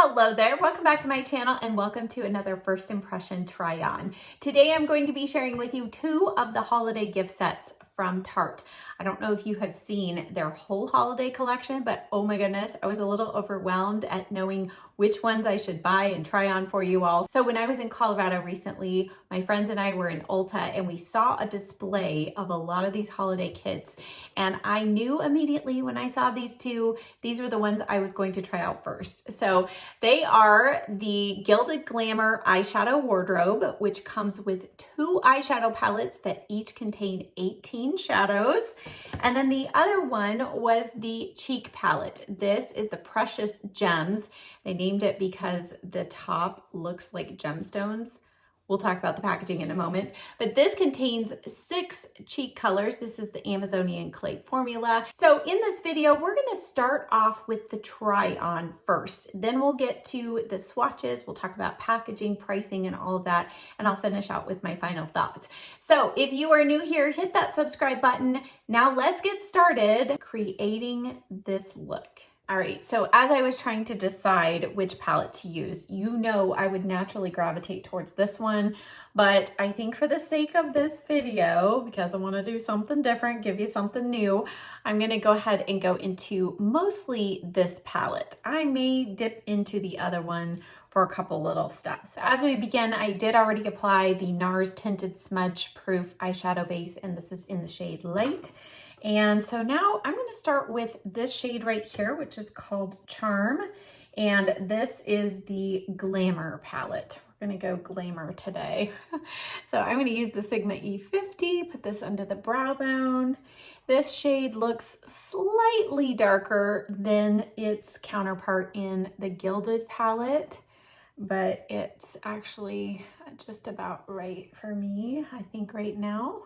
Hello there, welcome back to my channel and welcome to another first impression try on. Today I'm going to be sharing with you two of the holiday gift sets from Tarte. I don't know if you have seen their whole holiday collection, but oh my goodness, I was a little overwhelmed at knowing which ones I should buy and try on for you all. So when I was in Colorado recently, my friends and I were in Ulta and we saw a display of a lot of these holiday kits. And I knew immediately when I saw these two, these were the ones I was going to try out first. So they are the Gilded Glamour eyeshadow wardrobe, which comes with 2 eyeshadow palettes that each contain 18 shadows. And then the other one was the cheek palette. This is the Precious Gems. They named it because the top looks like gemstones. We'll talk about the packaging in a moment, but this contains 6 cheek colors. This is the Amazonian clay formula. So in this video, we're gonna start off with the try on first. Then we'll get to the swatches. We'll talk about packaging, pricing, and all of that. And I'll finish out with my final thoughts. So if you are new here, hit that subscribe button. Now let's get started creating this look. All right, so as I was trying to decide which palette to use, you know I would naturally gravitate towards this one, but I think for the sake of this video, because I want to do something different, give you something new, I'm going to go ahead and go into mostly this palette. I may dip into the other one for a couple little steps. So as we begin, I did already apply the NARS Tinted Smudge Proof eyeshadow base, and this is in the shade Light. And so now I'm going to start with this shade right here, which is called Charm. And this is the Glamour palette. We're going to go Glamour today. So I'm going to use the Sigma E50, put this under the brow bone. This shade looks slightly darker than its counterpart in the Gilded palette, but it's actually just about right for me, I think, right now.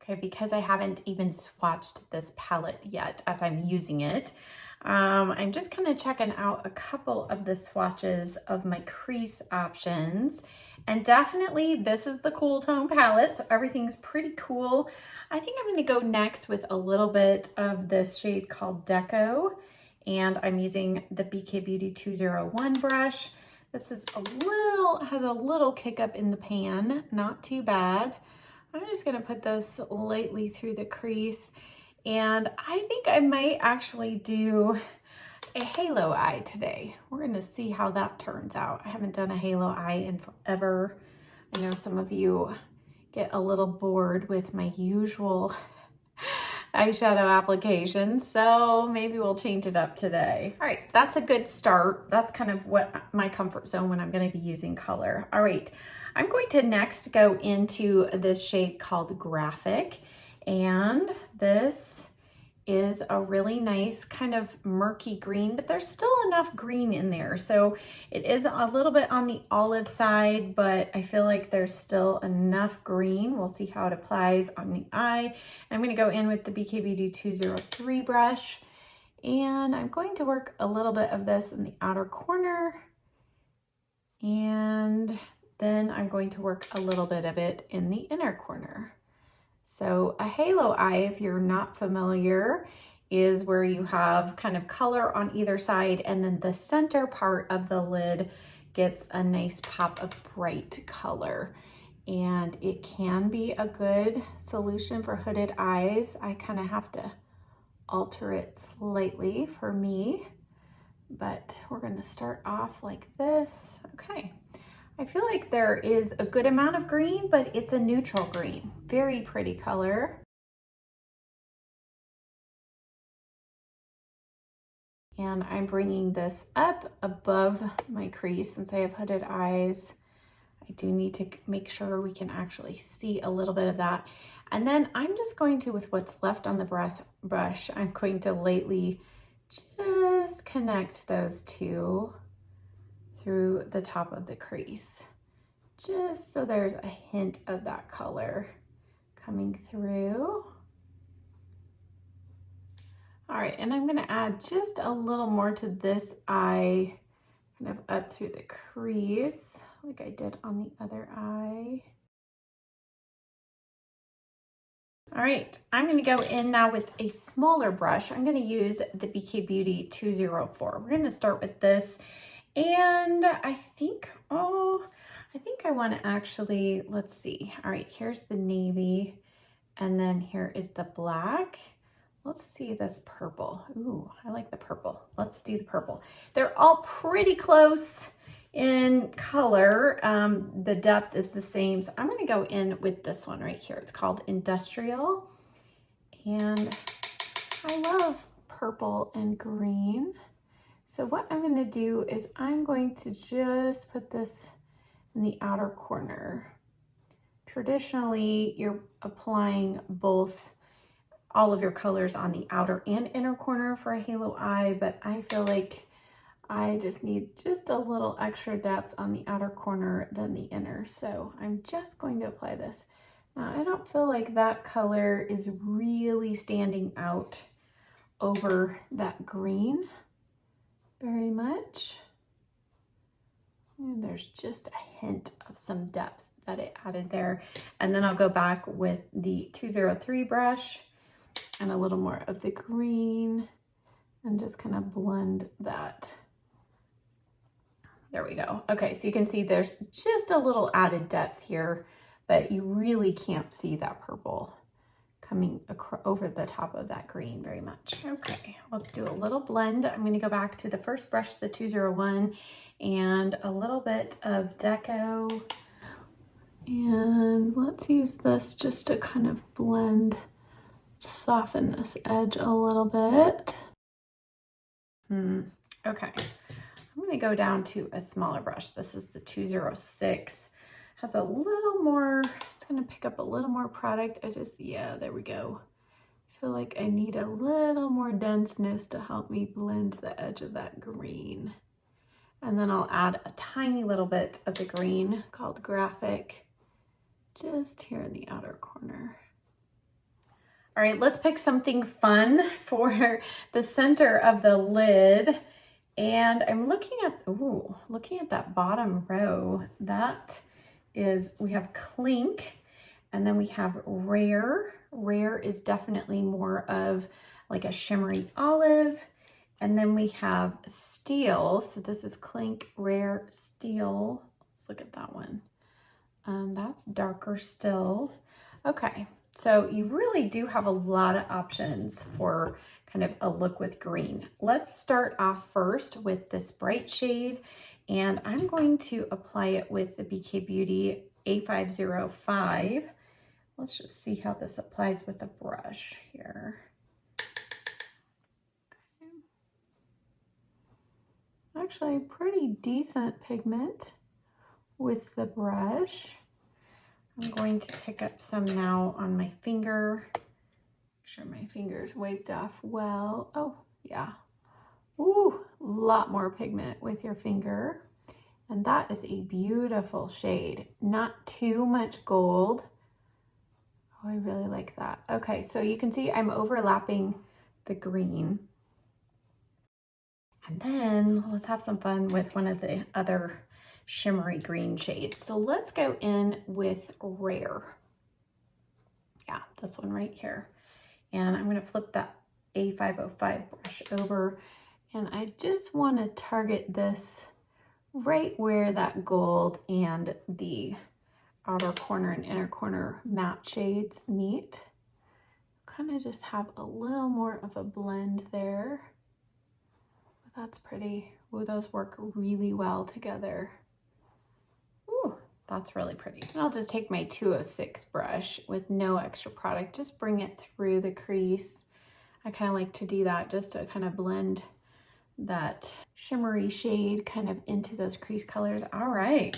Okay, because I haven't even swatched this palette yet as I'm using it, I'm just kind of checking out a couple of the swatches of my crease options. And definitely this is the cool tone palette, so everything's pretty cool. I think I'm going to go next with a little bit of this shade called Deco, and I'm using the BK Beauty 201 brush. This is has a little kick up in the pan, not too bad. I'm just going to put this lightly through the crease, and I think I might actually do a halo eye today. We're going to see how that turns out. I haven't done a halo eye in forever. I know some of you get a little bored with my usual eyeshadow application, so maybe we'll change it up today. All right, that's a good start. That's kind of what my comfort zone when I'm going to be using color. All right. I'm going to next go into this shade called Graphic, and this is a really nice kind of murky green, but there's still enough green in there. So it is a little bit on the olive side, but I feel like there's still enough green. We'll see how it applies on the eye. I'm going to go in with the BK Beauty 203 brush, and I'm going to work a little bit of this in the outer corner, and then I'm going to work a little bit of it in the inner corner. So a halo eye, if you're not familiar, is where you have kind of color on either side, and then the center part of the lid gets a nice pop of bright color. And it can be a good solution for hooded eyes. I kind of have to alter it slightly for me, but we're going to start off like this. Okay. I feel like there is a good amount of green, but it's a neutral green. Very pretty color. And I'm bringing this up above my crease since I have hooded eyes. I do need to make sure we can actually see a little bit of that. And then I'm just going to, with what's left on the brush, I'm going to lightly just connect those two through the top of the crease, just so there's a hint of that color coming through. All right, and I'm going to add just a little more to this eye, kind of up through the crease, like I did on the other eye. All right, I'm gonna go in now with a smaller brush. I'm gonna use the BK Beauty 204. We're gonna start with this. And I think I wanna actually, let's see. All right, here's the navy. And then here is the black. Let's see this purple. Ooh, I like the purple. Let's do the purple. They're all pretty close in color. The depth is the same. So I'm gonna go in with this one right here. It's called Industrial. And I love purple and green. So what I'm gonna do is I'm going to just put this in the outer corner. Traditionally, you're applying all of your colors on the outer and inner corner for a halo eye, but I feel like I just need just a little extra depth on the outer corner than the inner. So I'm just going to apply this. Now, I don't feel like that color is really standing out over that green very much. And there's just a hint of some depth that it added there. And then I'll go back with the 203 brush and a little more of the green and just kind of blend that. There we go. Okay, so you can see there's just a little added depth here, but you really can't see that purple coming over the top of that green very much. Okay, let's do a little blend. I'm going to go back to the first brush, the 201, and a little bit of Deco. And let's use this just to kind of blend, soften this edge a little bit. Okay, I'm going to go down to a smaller brush. This is the 206. Has a little more, it's going to pick up a little more product. Yeah, there we go. I feel like I need a little more denseness to help me blend the edge of that green. And then I'll add a tiny little bit of the green called Graphic, just here in the outer corner. All right, let's pick something fun for the center of the lid. And I'm looking at that bottom row. That is, we have Clink, and then we have Rare. Rare is definitely more of like a shimmery olive. And then we have Steel. So this is Clink, Rare, Steel. Let's look at that one. That's darker still. Okay, so you really do have a lot of options for kind of a look with green. Let's start off first with this bright shade, and I'm going to apply it with the BK Beauty A505. Let's just see how this applies with a brush here. Okay. Actually, pretty decent pigment with the brush. I'm going to pick up some now on my finger. Make sure my finger's wiped off well. Oh, yeah. Ooh, a lot more pigment with your finger. And that is a beautiful shade. Not too much gold. Oh, I really like that. Okay, so you can see I'm overlapping the green. And then let's have some fun with one of the other shimmery green shades. So let's go in with Rare. Yeah, this one right here. And I'm going to flip that A505 brush over, and I just want to target this right where that gold and the outer corner and inner corner matte shades meet. Kind of just have a little more of a blend there. That's pretty. Ooh, those work really well together. Ooh, that's really pretty. And I'll just take my 206 brush with no extra product, just bring it through the crease. I kind of like to do that just to kind of blend that shimmery shade kind of into those crease colors. All right,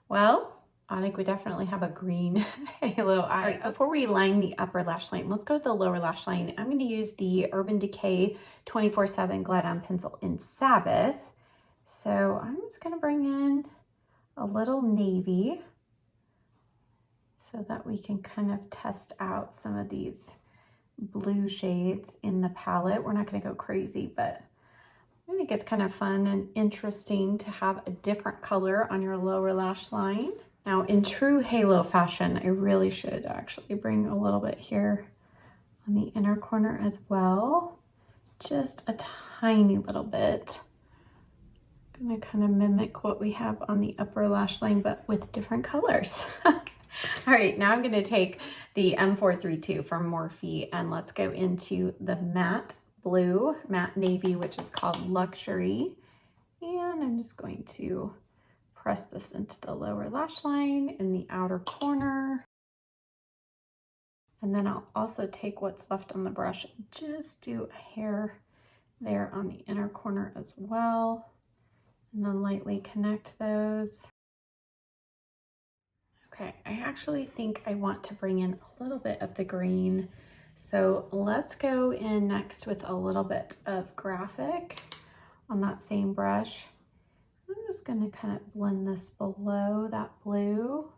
well, I think we definitely have a green halo eye. All right, before we line the upper lash line, let's go to the lower lash line. I'm going to use the Urban Decay 24/7 Glide-On Pencil in Sabbath. So I'm just going to bring in a little navy so that we can kind of test out some of these blue shades in the palette. We're not going to go crazy, but I think it's kind of fun and interesting to have a different color on your lower lash line. Now in true halo fashion, I really should actually bring a little bit here on the inner corner as well. Just a tiny little bit. I'm gonna kind of mimic what we have on the upper lash line, but with different colors. All right, now I'm gonna take the M432 from Morphe and let's go into the matte blue, matte navy, which is called Luxury. And I'm just going to press this into the lower lash line in the outer corner. And then I'll also take what's left on the brush and just do a hair there on the inner corner as well. And then lightly connect those. Okay, I actually think I want to bring in a little bit of the green. So let's go in next with a little bit of graphic on that same brush. I'm just gonna kind of blend this below that blue.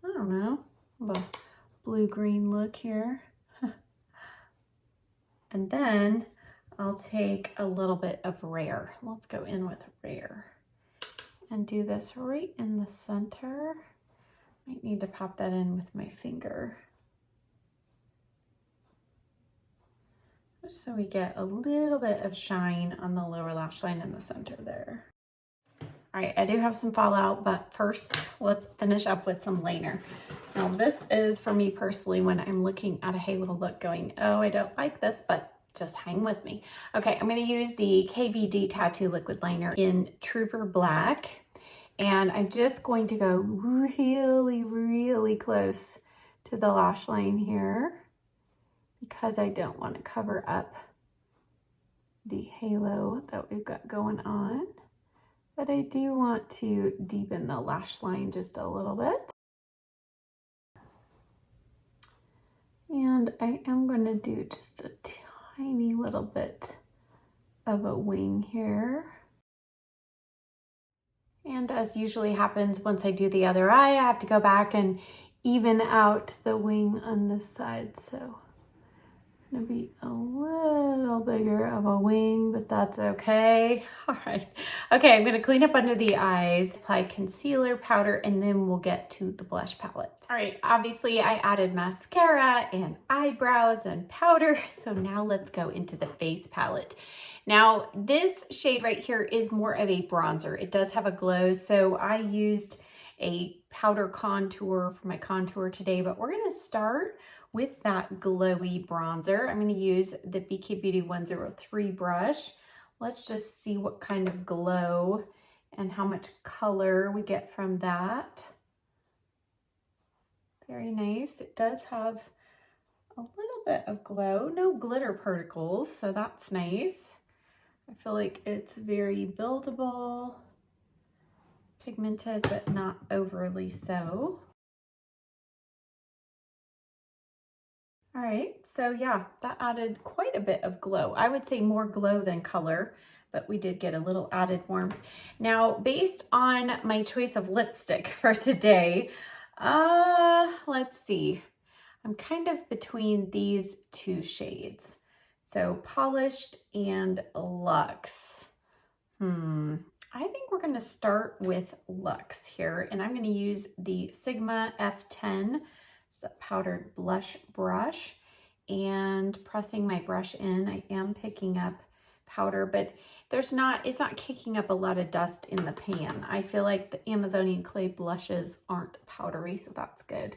I don't know, a blue-green look here. And then I'll take a little bit of Rare. Let's go in with Rare and do this right in the center. Might need to pop that in with my finger. Just so we get a little bit of shine on the lower lash line in the center there. All right, I do have some fallout, but first let's finish up with some liner. Now this is for me personally when I'm looking at a halo look going, oh, I don't like this, but just hang with me. Okay, I'm gonna use the KVD Tattoo Liquid Liner in Trooper Black. And I'm just going to go really, really close to the lash line here because I don't want to cover up the halo that we've got going on. But I do want to deepen the lash line just a little bit. And I am going to do just a tiny little bit of a wing here. And as usually happens, once I do the other eye, I have to go back and even out the wing on this side. So it's gonna be a little bigger of a wing, but that's okay. All right. Okay, I'm gonna clean up under the eyes, apply concealer, powder, and then we'll get to the blush palette. All right, obviously I added mascara and eyebrows and powder. So now let's go into the face palette. Now this shade right here is more of a bronzer. It does have a glow, so I used a powder contour for my contour today, but we're gonna start with that glowy bronzer. I'm gonna use the BK Beauty 103 brush. Let's just see what kind of glow and how much color we get from that. Very nice. It does have a little bit of glow, no glitter particles, so that's nice. I feel like it's very buildable, pigmented, but not overly so. All right, so yeah, that added quite a bit of glow. I would say more glow than color, but we did get a little added warmth. Now, based on my choice of lipstick for today, let's see. I'm kind of between these two shades. So Polished and Luxe. I think we're gonna start with Luxe here, and I'm gonna use the Sigma F10 powdered blush brush and pressing my brush in. I am picking up powder, but it's not kicking up a lot of dust in the pan. I feel like the Amazonian clay blushes aren't powdery, so that's good.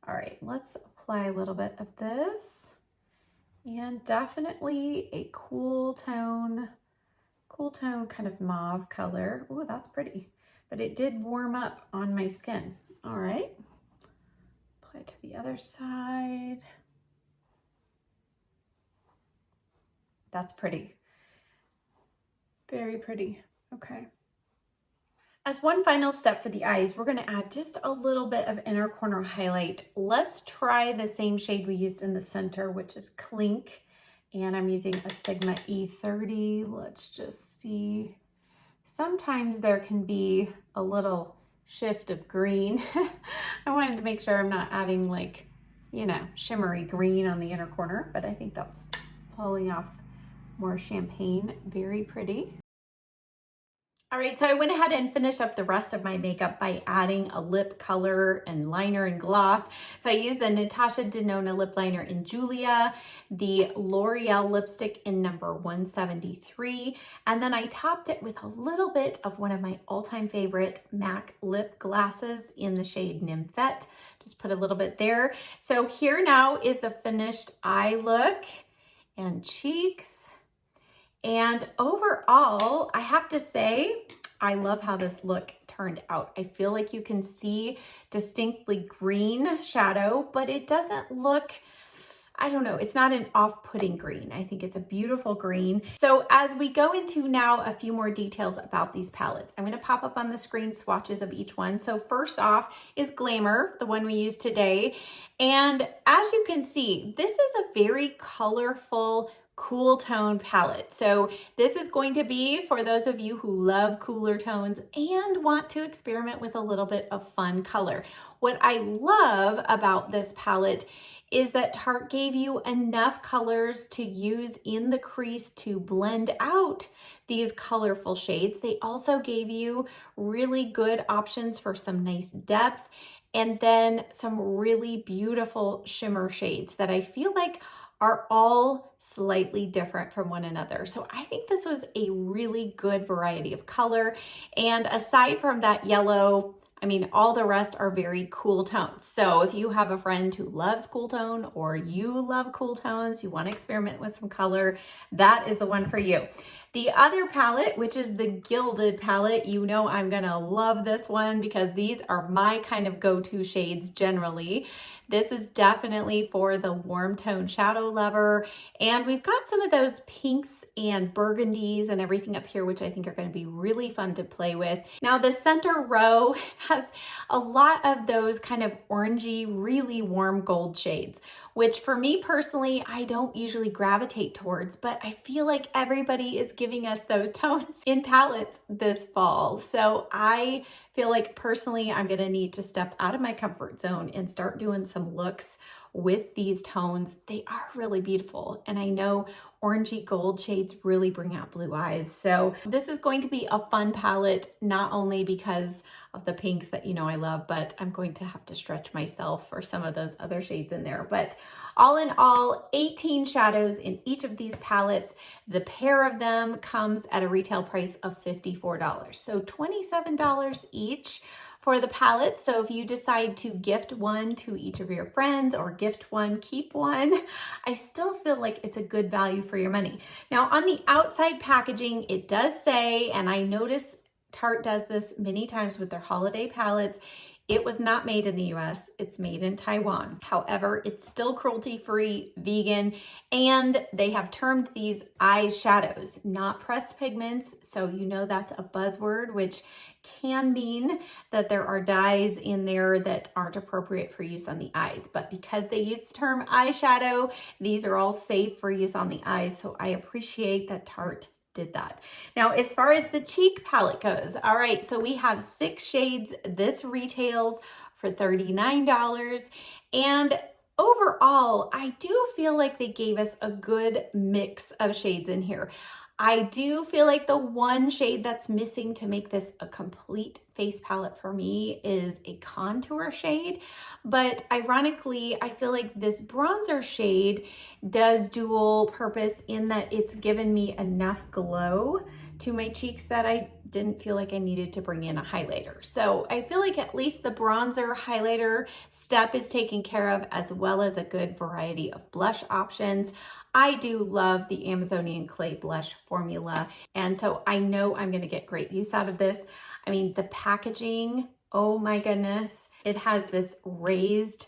All right, let's apply a little bit of this. And definitely a cool tone kind of mauve color. Oh, that's pretty. But it did warm up on my skin. All right. Apply to the other side. That's pretty. Very pretty. Okay. As one final step for the eyes, we're gonna add just a little bit of inner corner highlight. Let's try the same shade we used in the center, which is Clink. And I'm using a Sigma E30. Let's just see. Sometimes there can be a little shift of green. I wanted to make sure I'm not adding like, you know, shimmery green on the inner corner, but I think that's pulling off more champagne. Very pretty. All right, so I went ahead and finished up the rest of my makeup by adding a lip color and liner and gloss. So I used the Natasha Denona lip liner in Julia, the L'Oreal lipstick in number 173, and then I topped it with a little bit of one of my all-time favorite MAC lip glosses in the shade Nymphette. Just put a little bit there. So here now is the finished eye look and cheeks. And overall, I have to say, I love how this look turned out. I feel like you can see distinctly green shadow, but it doesn't look, I don't know, it's not an off-putting green. I think it's a beautiful green. So as we go into now a few more details about these palettes, I'm gonna pop up on the screen swatches of each one. So first off is Glamour, the one we use today. And as you can see, this is a very colorful, cool tone palette. So this is going to be for those of you who love cooler tones and want to experiment with a little bit of fun color. What I love about this palette is that Tarte gave you enough colors to use in the crease to blend out these colorful shades. They also gave you really good options for some nice depth and then some really beautiful shimmer shades that I feel like are all slightly different from one another. So I think this was a really good variety of color. And aside from that yellow, I mean, all the rest are very cool tones. So if you have a friend who loves cool tone or you love cool tones, you want to experiment with some color, that is the one for you. The other palette, which is the Gilded palette, you know I'm gonna love this one because these are my kind of go-to shades generally. This is definitely for the warm tone shadow lover. And we've got some of those pinks and burgundies and everything up here, which I think are going to be really fun to play with. Now the center row has a lot of those kind of orangey, really warm gold shades, which for me personally, I don't usually gravitate towards, but I feel like everybody is giving us those tones in palettes this fall. So I feel like personally, I'm gonna need to step out of my comfort zone and start doing some looks with these tones. They are really beautiful. And I know orangey gold shades really bring out blue eyes. So this is going to be a fun palette, not only because of the pinks that you know I love, but I'm going to have to stretch myself for some of those other shades in there. But all in all, 18 shadows in each of these palettes. The pair of them comes at a retail price of $54. So $27 each for the palette. So if you decide to gift one to each of your friends or gift one, keep one, I still feel like it's a good value for your money. Now on the outside packaging, it does say, and I notice Tarte does this many times with their holiday palettes, it was not made in the US, it's made in Taiwan. However, it's still cruelty-free, vegan, and they have termed these eyeshadows, not pressed pigments. So you know that's a buzzword, which can mean that there are dyes in there that aren't appropriate for use on the eyes. But because they use the term eyeshadow, these are all safe for use on the eyes. So I appreciate that Tarte did that. Now, as far as the cheek palette goes, all right, so we have 6 shades. This retails for $39. And overall, I do feel like they gave us a good mix of shades in here. I do feel like the one shade that's missing to make this a complete face palette for me is a contour shade. But ironically, I feel like this bronzer shade does dual purpose in that it's given me enough glow to my cheeks that I didn't feel like I needed to bring in a highlighter. So I feel like at least the bronzer highlighter step is taken care of, as well as a good variety of blush options. I do love the Amazonian Clay blush formula, and so I know I'm gonna get great use out of this. I mean, the packaging, oh my goodness. It has this raised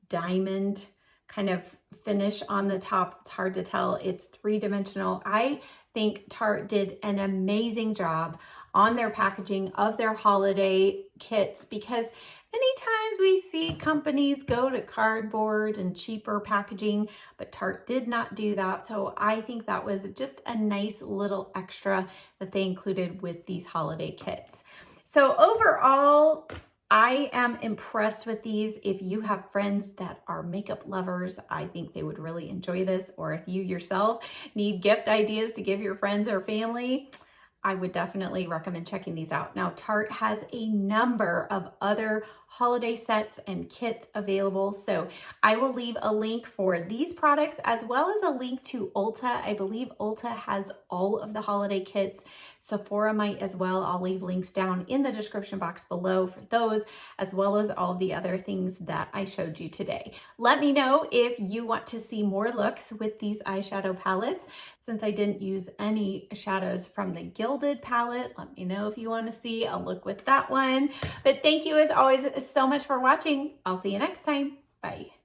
diamond kind of finish on the top. It's hard to tell. It's 3-dimensional. I think Tarte did an amazing job on their packaging of their holiday kits, because many times we see companies go to cardboard and cheaper packaging, but Tarte did not do that. So I think that was just a nice little extra that they included with these holiday kits. So overall, I am impressed with these. If you have friends that are makeup lovers, I think they would really enjoy this. Or if you yourself need gift ideas to give your friends or family, I would definitely recommend checking these out. Now, Tarte has a number of other holiday sets and kits available, so I will leave a link for these products as well as a link to Ulta. I believe Ulta has all of the holiday kits. Sephora might as well. I'll leave links down in the description box below for those, as well as all the other things that I showed you today. Let me know if you want to see more looks with these eyeshadow palettes. Since I didn't use any shadows from the Gilded palette, let me know if you want to see a look with that one. But thank you as always so much for watching. I'll see you next time. Bye.